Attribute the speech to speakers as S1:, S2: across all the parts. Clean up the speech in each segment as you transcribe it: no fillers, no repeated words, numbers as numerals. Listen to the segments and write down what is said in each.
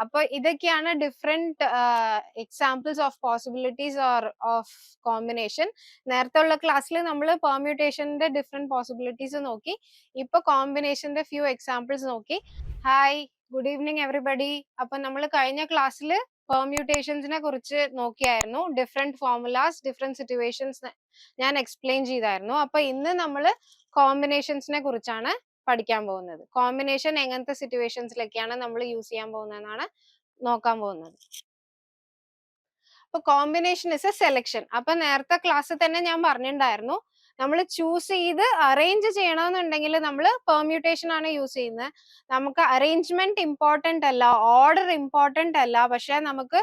S1: അപ്പൊ ഇതൊക്കെയാണ് different examples of possibilities or of combination. നേരത്തെ ഉള്ള ക്ലാസ്സിൽ നമ്മൾ പെർമ്യൂട്ടേഷന്റെ ഡിഫറെന്റ് പോസിബിലിറ്റീസ് നോക്കി. ഇപ്പൊ കോമ്പിനേഷന്റെ ഫ്യൂ എക്സാമ്പിൾസ് നോക്കി. Hi, good evening everybody. അപ്പൊ നമ്മൾ കഴിഞ്ഞ ക്ലാസ്സിൽ പെർമ്യൂട്ടേഷൻസിനെ കുറിച്ച് നോക്കിയായിരുന്നു. ഡിഫറെന്റ് ഫോർമുലാസ്, ഡിഫറെന്റ് സിറ്റുവേഷൻസ് ഞാൻ എക്സ്പ്ലെയിൻ ചെയ്തായിരുന്നു. അപ്പൊ ഇന്ന് നമ്മൾ കോമ്പിനേഷൻസിനെ കുറിച്ചാണ് പഠിക്കാൻ പോകുന്നത്. കോമ്പിനേഷൻ എങ്ങനത്തെ സിറ്റുവേഷൻസിലൊക്കെയാണ് നമ്മൾ യൂസ് ചെയ്യാൻ പോകുന്നതെന്നാണ് നോക്കാൻ പോകുന്നത്. അപ്പൊ കോമ്പിനേഷൻ ഇസ് എ സെലക്ഷൻ. അപ്പൊ നേരത്തെ ക്ലാസ്സിൽ തന്നെ ഞാൻ പറഞ്ഞിട്ടുണ്ടായിരുന്നു, നമ്മൾ ചൂസ് ചെയ്ത് അറേഞ്ച് ചെയ്യണമെന്നുണ്ടെങ്കിൽ നമ്മൾ പെർമ്യൂട്ടേഷൻ ആണ് യൂസ് ചെയ്യുന്നത്. നമുക്ക് അറേഞ്ച്മെന്റ് ഇമ്പോർട്ടന്റ് അല്ല, ഓർഡർ ഇമ്പോർട്ടന്റ് അല്ല, പക്ഷെ നമുക്ക്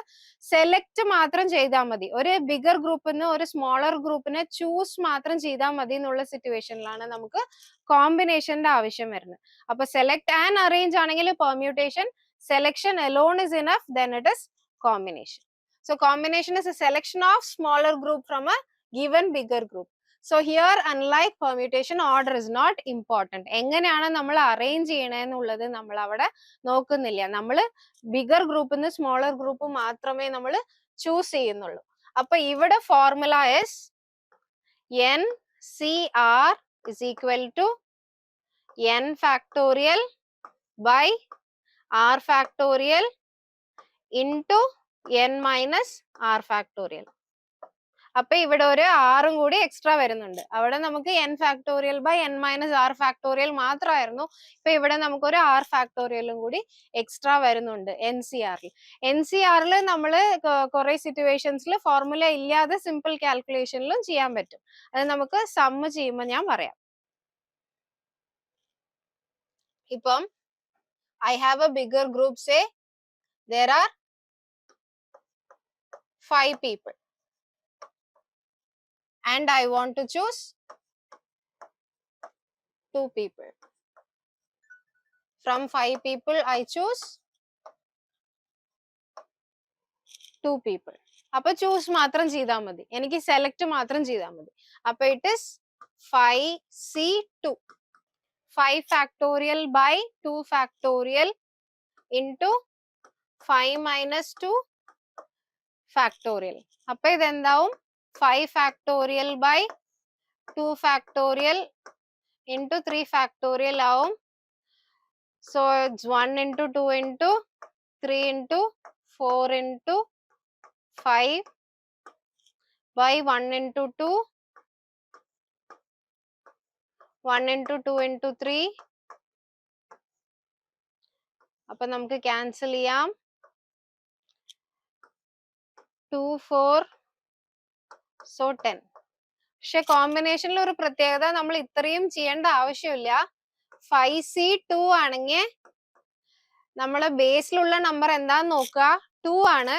S1: സെലക്ട് മാത്രം ചെയ്താൽ മതി. ഒരു ബിഗർ ഗ്രൂപ്പിന് ഒരു സ്മോളർ ഗ്രൂപ്പിനെ ചൂസ് മാത്രം ചെയ്താൽ മതി എന്നുള്ള സിറ്റുവേഷനിലാണ് നമുക്ക് കോമ്പിനേഷന്റെ ആവശ്യം വരുന്നത്. അപ്പൊ സെലക്ട് ആൻഡ് അറേഞ്ച് ആണെങ്കിൽ permutation, selection alone is enough, then it is combination. So combination is a selection of smaller group from a given bigger group. So here, unlike permutation, order is not important. എങ്ങനെയാണ് നമ്മൾ arrange ചെയ്യണമെന്നുള്ളത് നമ്മൾ അവിടെ നോക്കുന്നില്ല. നമ്മൾ bigger ഗ്രൂപ്പിൽ നിന്ന് smaller group മാത്രമേ നമ്മൾ ചൂസ് ചെയ്യുന്നുള്ളൂ. അപ്പൊ ഇവിടെ formula is NCR is equal to n factorial by r factorial into n minus r factorial. അപ്പൊ ഇവിടെ ഒരു ആറും കൂടി എക്സ്ട്രാ വരുന്നുണ്ട്. അവിടെ നമുക്ക് n factorial by n minus r factorial മാത്രമായിരുന്നു. ഇപ്പൊ ഇവിടെ നമുക്കൊരു r ഫാക്ടോറിയലും കൂടി എക്സ്ട്രാ വരുന്നുണ്ട് NCRൽ. NCRൽ നമ്മൾ കുറെ സിറ്റുവേഷൻസിൽ ഫോർമുല ഇല്ലാതെ സിമ്പിൾ കാൽക്കുലേഷനിലും ചെയ്യാൻ പറ്റും. അത് നമുക്ക് സമ്മ് ചെയ്യുമ്പോൾ ഞാൻ പറയാം. ഇപ്പം I have a bigger group, say there are 5 people and I want to choose 2 people. From 5 people I choose 2 people. അപ്പൊ ചൂസ് മാത്രം ചെയ്താൽ മതി, എനിക്ക് സെലക്ട് മാത്രം ചെയ്താൽ മതി. അപ്പൊ it is 5C2, 5 factorial by 2 factorial into 5 minus 2 factorial. അപ്പൊ ഇതെന്താവും 5 factorial by 2 factorial into 3 factorial ആവും. So it's 1 into 2 into 3 into 4 into 5 by 1 into 2, 1 into 2 into 3. അപ്പൊ നമുക്ക് ക്യാൻസൽ ചെയ്യാം. 2, 4, so 10. പക്ഷെ കോമ്പിനേഷനിൽ ഒരു പ്രത്യേകത, നമ്മൾ ഇത്രയും ചെയ്യേണ്ട ആവശ്യമില്ല. 5C2 ആണെങ്കിൽ നമ്മളെ ബേസിലുള്ള നമ്പർ എന്താന്ന് നോക്കുക, 2 ആണ്.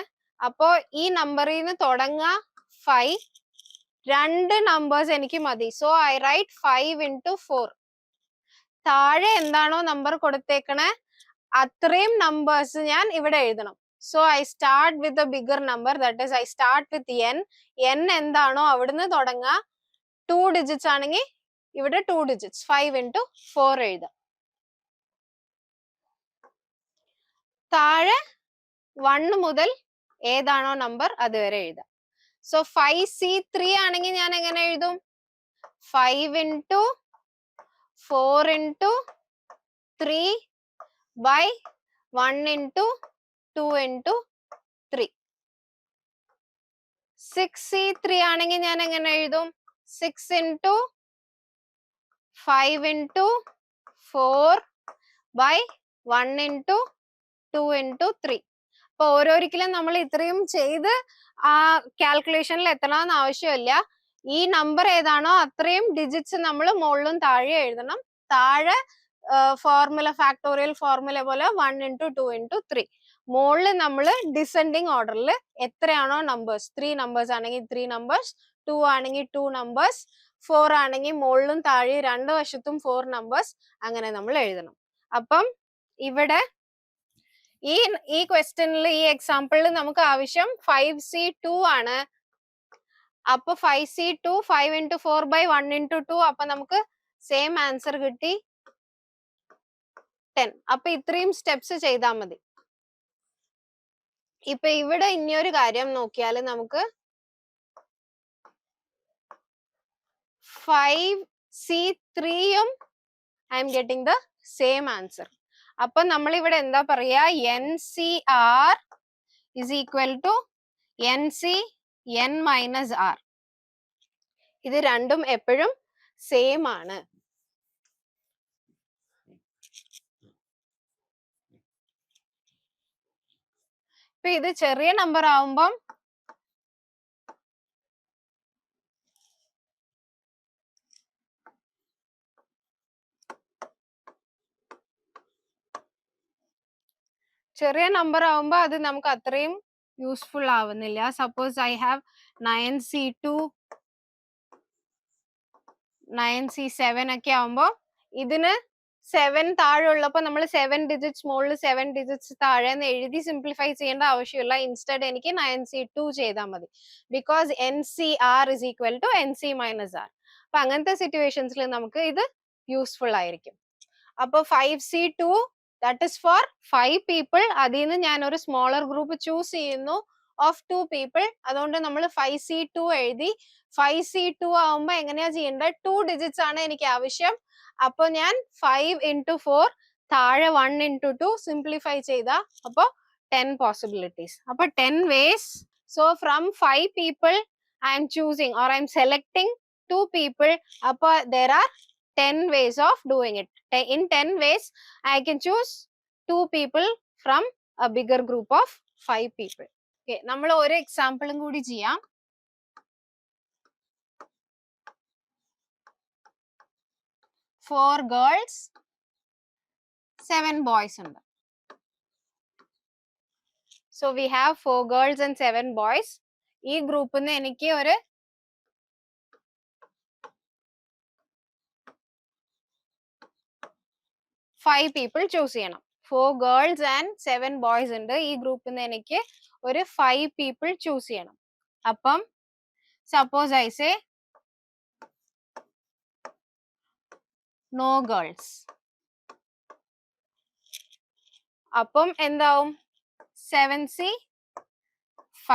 S1: അപ്പോ ഈ നമ്പറിൽ നിന്ന് തുടങ്ങുക 5, 2 നമ്പേഴ്സ് എനിക്ക് മതി. So I write 5 into 4. താഴെ എന്താണോ നമ്പർ കൊടുത്തേക്കണേ അത്രയും നമ്പേഴ്സ് ഞാൻ ഇവിടെ എഴുതണം. So I start with a bigger number, that is I start with n. n എന്താണോ അവിടുന്ന് തുടങ്ങുക. 2 digits ആണെങ്കിൽ ഇവിടെ 2 digits, 5 into 4 എഴുതാം. താഴെ 1 മുതൽ ഏതാണോ നമ്പർ അതുവരെ എഴുതാം. സോ 5C3 ആണെങ്കിൽ ഞാൻ എങ്ങനെ എഴുതും? 5 into 4 into 3 by 1 into 2 into 3. 6C3 ആണെങ്കിൽ ഞാൻ എങ്ങനെ എഴുതും? 6 into 5 into 4 by 1 into 2 into 3. അപ്പൊ ഓരോരിക്കലും നമ്മൾ ഇത്രയും ചെയ്ത് ആ കാൽക്കുലേഷനിൽ എത്തണമെന്ന് ആവശ്യമില്ല. ഈ നമ്പർ ഏതാണോ അത്രയും ഡിജിറ്റ്സ് നമ്മൾ മുകളിലും താഴെ എഴുതണം. താഴെ ഫോർമുല, ഫാക്ടോറിയൽ ഫോർമുല പോലെ 1 into 2 into 3. മുകളിൽ നമ്മൾ ഡിസെൻഡിങ് ഓർഡറിൽ എത്രയാണോ നമ്പേഴ്സ്, 3 നമ്പേഴ്സ് ആണെങ്കിൽ 3 നമ്പേഴ്സ്, 2 ആണെങ്കിൽ 2 നമ്പേഴ്സ്, 4 ആണെങ്കിൽ മുകളിലും താഴെ രണ്ട് വശത്തും 4 നമ്പേഴ്സ്, അങ്ങനെ നമ്മൾ എഴുതണം. അപ്പം ഇവിടെ ഈ ക്വസ്റ്റ്യനിൽ, ഈ എക്സാമ്പിളിൽ നമുക്ക് ആവശ്യം 5C2 ആണ്. അപ്പൊ 5C2, 5 into 4 by 1 into 2. അപ്പൊ നമുക്ക് സെയിം ആൻസർ കിട്ടി 10. അപ്പൊ ഇത്രയും സ്റ്റെപ്സ് ചെയ്താൽ മതി. ഇപ്പൊ ഇവിടെ ഇനിയൊരു കാര്യം നോക്കിയാൽ നമുക്ക് 5C3യും I'm getting the same answer. അപ്പൊ നമ്മൾ ഇവിടെ എന്താ പറയാ, NCR is equal to NCN-R. ഇത് രണ്ടും എപ്പോഴും സെയിം ആണ്. ഇപ്പൊ ഇത് ചെറിയ നമ്പർ ആവുമ്പം അത് നമുക്ക് അത്രയും യൂസ്ഫുൾ ആവുന്നില്ല. Suppose I have 9C2 9C7 ഒക്കെ ആവുമ്പോ ഇതിന് 7 താഴെ ഉള്ളപ്പോ നമ്മൾ 7 ഡിജിറ്റ്സ് മുകളിൽ 7 ഡിജിറ്റ്സ് താഴെ എന്ന് എഴുതി സിംപ്ലിഫൈ ചെയ്യേണ്ട ആവശ്യമില്ല. ഇൻസ്റ്റഡ് എനിക്ക് 9C2 ചെയ്താൽ മതി. Because NCR is equal to NC-R. അപ്പൊ അങ്ങനത്തെ സിറ്റുവേഷൻസിൽ നമുക്ക് ഇത് യൂസ്ഫുൾ ആയിരിക്കും. അപ്പൊ 5C2 that is for 5 people. അതിൽ നിന്ന് ഞാൻ ഒരു സ്മോളർ ഗ്രൂപ്പ് ചൂസ് ചെയ്യുന്നു ഓഫ് 2 people. അതുകൊണ്ട് നമ്മൾ 5C2 എഴുതി. 5C2 ആവുമ്പോ എങ്ങനെയാ ചെയ്യേണ്ടത്, 2 ഡിജിറ്റ്സ് ആണ് എനിക്ക് ആവശ്യം. അപ്പൊ ഞാൻ 5 into 4 താഴെ 1 into 2 സിംപ്ലിഫൈ ചെയ്ത അപ്പൊ 10 പോസിബിലിറ്റീസ്. അപ്പൊ 10 ways. So from 5 people I am choosing or I am selecting 2 people. അപ്പൊ there are 10 ways of doing it. In 10 ways I can choose 2 people from a bigger group of 5 people. Okay, നമ്മൾ ഒരു എക്സാമ്പിളും കൂടി ചെയ്യാം. 4 girls 7 boys ഉണ്ട്. So we have 4 girls and 7 boys. ഈ ഗ്രൂപ്പിൽ നിന്ന് എനിക്ക് ഒരു 5 people ചൂസ് ചെയ്യണം. 4 girls and 7 boys ഉണ്ട്. ഈ ഗ്രൂപ്പിൽ നിന്ന് എനിക്ക് ഒരു 5 people ചൂസ് ചെയ്യണം. അപ്പം suppose I say no girls. അപ്പം എന്താവും, 7C5.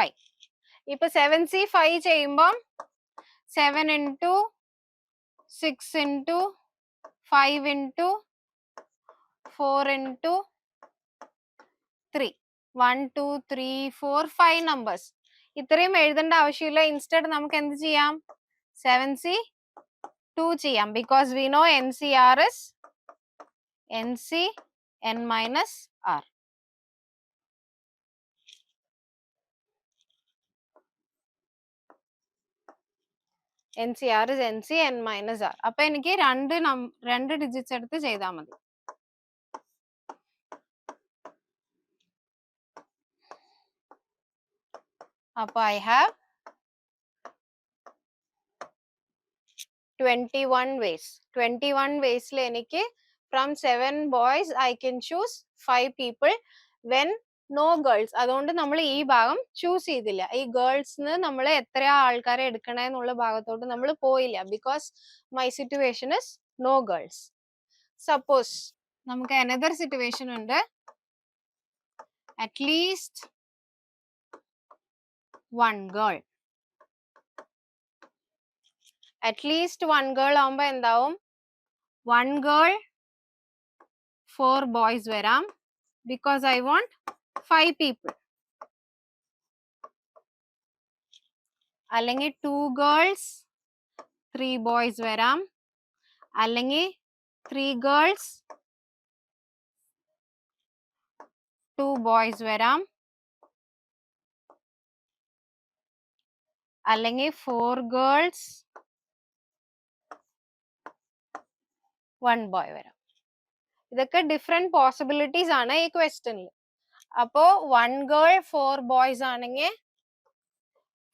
S1: ഇപ്പൊ 7C5 ചെയ്യുമ്പം 7 into 6 into 5 into 4 into 3 1 2 3 4 5 numbers. ഇത്രയും എഴുതേണ്ട ആവശ്യമില്ല. ഇൻസ്റ്റഡ് നമുക്ക് എന്ത് ചെയ്യാം, 7C2 ചെയ്യാം. Because we know NCR is NCN-R. NCR is NCN-R. അപ്പൊ എനിക്ക് രണ്ട് ഡിജിറ്റ്സ് എടുത്ത് ചെയ്താൽ മതി. അപ്പൊ I have 21 ways. 21 waysൽ എനിക്ക് from 7 boys I can choose 5 people when no girls. അതുകൊണ്ട് നമ്മൾ ഈ ഭാഗം ചൂസ് ചെയ്തില്ല. ഈ ഗേൾസിന് നമ്മൾ എത്ര ആൾക്കാരെ എടുക്കണേ എന്നുള്ള ഭാഗത്തോട്ട് നമ്മൾ പോയില്ല. Because my situation is no girls. Suppose നമുക്ക് another സിറ്റുവേഷൻ ഉണ്ട്, at least 1 girl. at least 1 girl ആവുമ്പോ എന്താവും, 1 girl 4 boys വരാം. because I want 5 people. അല്ലെങ്കിൽ 2 girls 3 boys വരാം. അല്ലെങ്കിൽ 3 girls 2 boys വരാം. അല്ലെങ്കിൽ 4 girls 1 boy വരാം. ഇതൊക്കെ ഡിഫറെന്റ് പോസിബിലിറ്റീസ് ആണ് ഈ ക്വസ്റ്റ്യനിൽ. അപ്പോ 1 girl 4 boys ആണെങ്കിൽ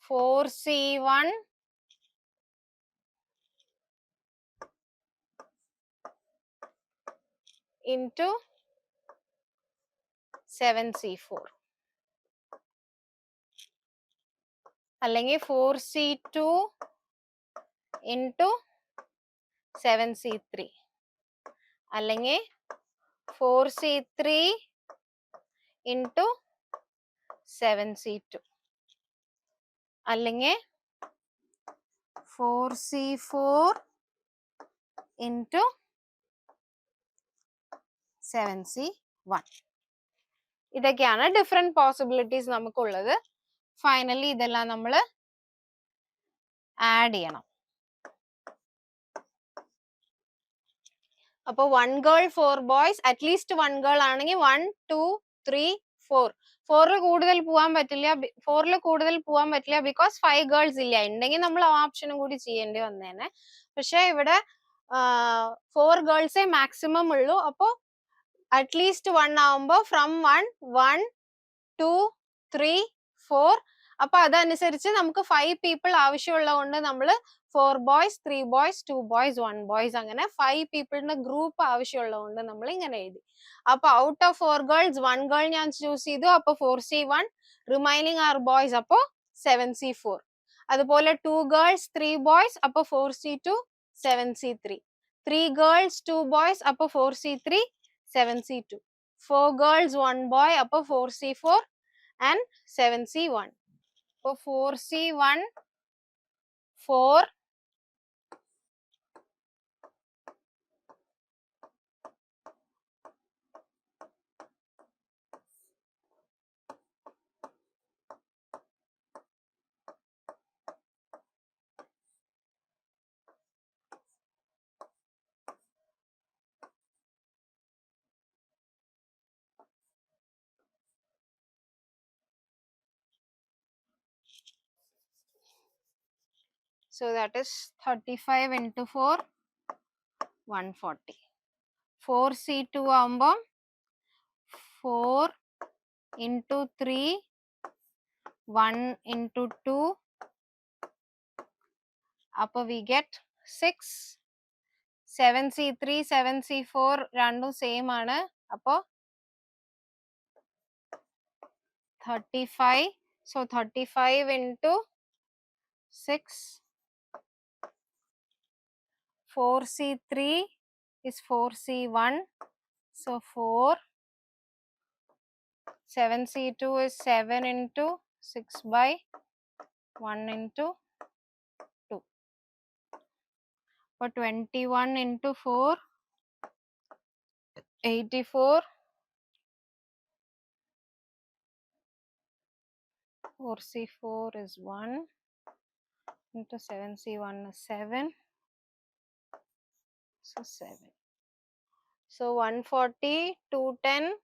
S1: 4C1 into 7C4. അല്ലെങ്കിൽ 4C2 into 7C3. അല്ലെങ്കിൽ 4C3 into 7C2 അല്ലെങ്കിൽ 4C4 into 7C1. ഇതൊക്കെയാണ് ഡിഫറെന്റ് പോസിബിലിറ്റീസ് നമുക്കുള്ളത്. ഫൈനലി ഇതെല്ലാം നമ്മൾ ആഡ് ചെയ്യണം. അപ്പൊ 1 ഗേൾ 4 ബോയ്സ്, അറ്റ്ലീസ്റ്റ് 1 ഗേൾ ആണെങ്കിൽ 1 2 3 4. 4ൽ കൂടുതൽ പോകാൻ പറ്റില്ല ബിക്കോസ് 5 ഗേൾസ് ഇല്ല. ഉണ്ടെങ്കിൽ നമ്മൾ ആ ഓപ്ഷനും കൂടി ചെയ്യേണ്ടി വന്നേനെ. പക്ഷെ ഇവിടെ 4 ഗേൾസേ മാക്സിമം ഉള്ളൂ. അപ്പോ അറ്റ്ലീസ്റ്റ് 1 ആവുമ്പോ ഫ്രം 1 1 2 3 4. അപ്പൊ അതനുസരിച്ച് നമുക്ക് 5 പീപ്പിൾ ആവശ്യമുള്ളതുകൊണ്ട് നമ്മൾ 4 ബോയ്സ് 3 ബോയ്സ് 2 ബോയ്സ് 1 ബോയ്സ് അങ്ങനെ 5 പീപ്പിളിന്റെ ഗ്രൂപ്പ് ആവശ്യമുള്ളതുകൊണ്ട് നമ്മൾ ഇങ്ങനെ എഴുതി. അപ്പൊ ഔട്ട് ഓഫ് 4 ഗേൾസ് 1 ഗേൾ ഞാൻ ചൂസ് ചെയ്തു. അപ്പൊ 4C1, റിമൈനിങ് ആർ ബോയ്സ്, അപ്പൊ 7C4. അതുപോലെ 2 ഗേൾസ് 3 ബോയ്സ്, അപ്പൊ 4C2 7C3. 3 ഗേൾസ് 2 ബോയ്സ്, അപ്പൊ 4C3 7C2. 4 ഗേൾസ് 1 ബോയ്, അപ്പൊ 4C4 and 7C1. So 4C1 4 so that is 35 into 4 140. 4C2 ആവുമ്പോ 4 into 3 1 into 2, അപ്പൊ we get 6. 7C3 7C4 രണ്ടും same ആണ്. അപ്പൊ 35. so 35 into 6. 4C3 is 4C1, so 4. 7C2 is 7 into 6 by 1 into 2. For 21 into 4 84. 4C4 is 1 into 7C1 is 7, so 7. So 140 210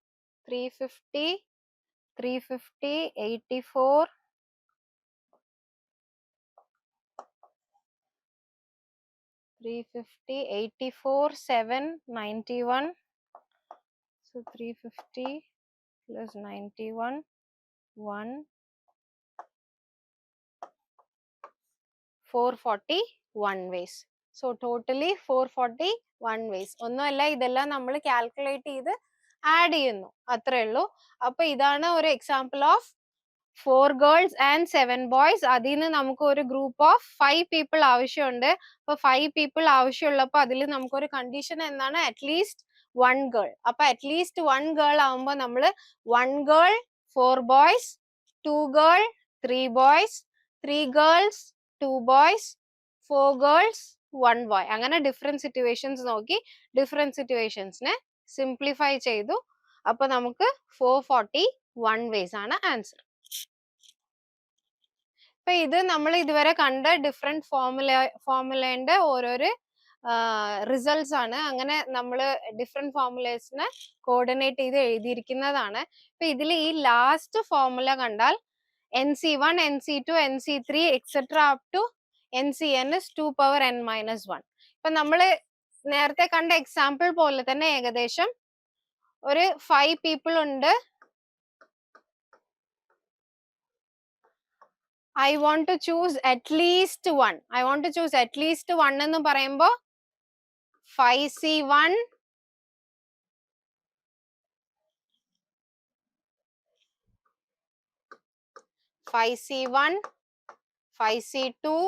S1: 350 350 84 350 84 7 91. So 350 plus 91 1 441 ways. So totally 441 ways. ഒന്നുമല്ല, ഇതെല്ലാം നമ്മൾ calculate ചെയ്ത് add ചെയ്യുന്നു, അത്രേ ഉള്ളൂ. അപ്പൊ ഇതാണ് ഒരു example of 4 girls and 7 boys. അതിൽ നിന്ന് നമുക്ക് ഒരു ഗ്രൂപ്പ് ഓഫ് 5 പീപ്പിൾ ആവശ്യമുണ്ട്. അപ്പൊ 5 പീപ്പിൾ ആവശ്യമുള്ളപ്പോ അതിൽ നമുക്കൊരു കണ്ടീഷൻ എന്താണ്? At least 1 girl. അപ്പൊ അറ്റ്ലീസ്റ്റ് 1 ഗേൾ ആവുമ്പോ നമ്മള് 1 girl 4 boys, 2 girl 3 boys, 3 girls 2 boys, 4 girls 1 boy. അങ്ങനെ ഡിഫറെന്റ് സിറ്റുവേഷൻസ് നോക്കി ഡിഫറെന്റ് സിറ്റുവേഷൻസിനെ സിംപ്ലിഫൈ ചെയ്തു. അപ്പൊ നമുക്ക് 441 വേസ് ആണ് ആൻസർ. അപ്പൊ ഇത് നമ്മൾ ഇതുവരെ കണ്ട ഡിഫറെന്റ് ഫോർമുലേന്റെ ഓരോരോ റിസൾട്ട്സ് ആണ്. അങ്ങനെ നമ്മൾ ഡിഫറെന്റ് ഫോർമുലേസിനെ കോർഡിനേറ്റ് ചെയ്ത് എഴുതിയിരിക്കുന്നതാണ്. ഇപ്പൊ ഇതിൽ ഈ ലാസ്റ്റ് ഫോർമുല കണ്ടാൽ NC1 NC2 NC3 etcetera up to NCN is 2 power n minus 1. ഇപ്പൊ നമ്മള് നേരത്തെ കണ്ട എക്സാമ്പിൾ പോലെ തന്നെ ഏകദേശം ഒരു 5 പീപ്പിൾ ഉണ്ട്. I want to choose at least 1. I want to choose at least 1 എന്ന് പറയുമ്പോ 5C1 5C1 5C2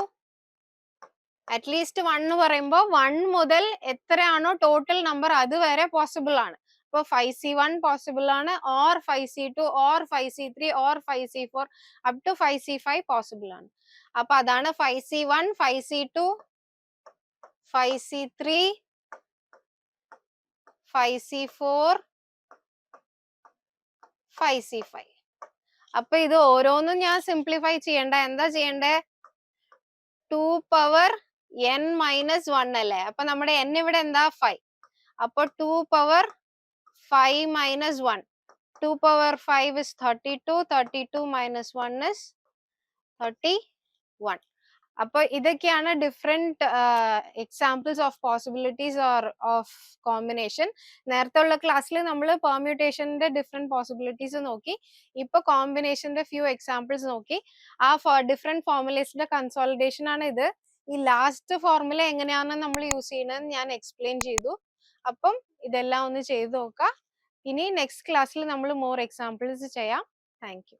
S1: അറ്റ്ലീസ്റ്റ് 1 എന്ന് പറയുമ്പോൾ 1 മുതൽ എത്രയാണോ ടോട്ടൽ നമ്പർ അതുവരെ പോസിബിൾ ആണ്. ഇപ്പൊ 5C1 പോസിബിൾ ആണ്, or 5C2 or 5C3 or 5C4 up to 5C5 possible ആണ്. അപ്പൊ അതാണ് 5C1, 5C2, 5C3, 5C4, 5C5. അപ്പൊ ഇത് ഓരോന്നും ഞാൻ സിംപ്ലിഫൈ ചെയ്യണ്ട. എന്താ ചെയ്യണ്ടേ? 2 പവർ n മൈനസ് 1 അല്ലേ? അപ്പൊ നമ്മുടെ n ഇവിടെ എന്താ? 5. അപ്പൊ 2 power 5 minus 1. 2 power 5 is 32. 32 minus 1 is 31. അപ്പൊ ഇതൊക്കെയാണ് different examples of possibilities or of combination. നേരത്തെ ഉള്ള ക്ലാസ്സിൽ നമ്മൾ പെർമ്യൂട്ടേഷന്റെ ഡിഫറെന്റ് പോസിബിലിറ്റീസ് നോക്കി. ഇപ്പൊ കോമ്പിനേഷന്റെ ഫ്യൂ എക്സാമ്പിൾസ് നോക്കി. ആ ഡിഫറെന്റ് ഫോർമുലേസിന്റെ കൺസോളിഡേഷൻ ആണ് ഇത്. ഈ ലാസ്റ്റ് ഫോർമുല എങ്ങനെയാണ് നമ്മൾ യൂസ് ചെയ്യുന്നത് ഞാൻ എക്സ്പ്ലെയിൻ ചെയ്തു. അപ്പം ഇതെല്ലാം ഒന്ന് ചെയ്ത് നോക്കാം. ഇനി നെക്സ്റ്റ് ക്ലാസ്സിൽ നമ്മൾ മോർ എക്സാമ്പിൾസ് ചെയ്യാം. Thank you.